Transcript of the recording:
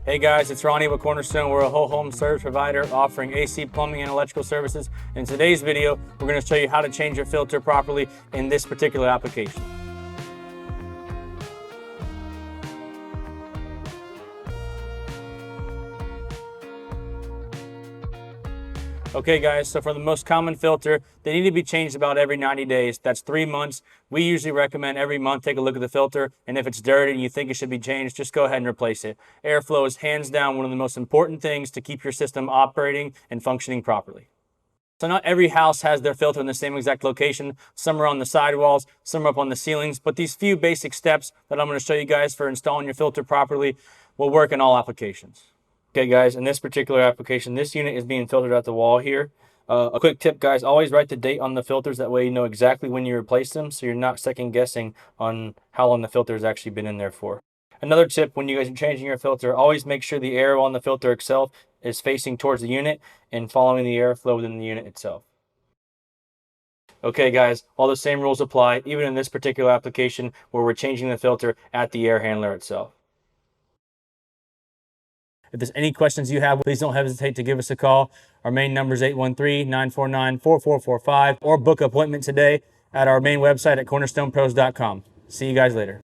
Hey guys, it's Ronnie with Cornerstone. We're a whole home service provider offering AC, plumbing, and electrical services. In today's video, we're going to show you how to change your filter properly in this particular application. Okay guys, so for the most common filter, they need to be changed about every 90 days. That's 3 months. We usually recommend every month take a look at the filter, and if it's dirty and you think it should be changed, just go ahead and replace it. Airflow is hands down one of the most important things to keep your system operating and functioning properly. So not every house has their filter in the same exact location. Some are on the sidewalls, some are up on the ceilings, but these few basic steps that I'm going to show you guys for installing your filter properly will work in all applications. Okay guys, in this particular application, this unit is being filtered at the wall here. A quick tip guys, always write the date on the filters, that way you know exactly when you replace them, so you're not second guessing on how long the filter has actually been in there for. Another tip when you guys are changing your filter, always make sure the arrow on the filter itself is facing towards the unit and following the airflow within the unit itself. Okay guys, all the same rules apply, even in this particular application where we're changing the filter at the air handler itself. If there's any questions you have, please don't hesitate to give us a call. Our main number is 813-949-4445, or book an appointment today at our main website at cornerstonepros.com. See you guys later.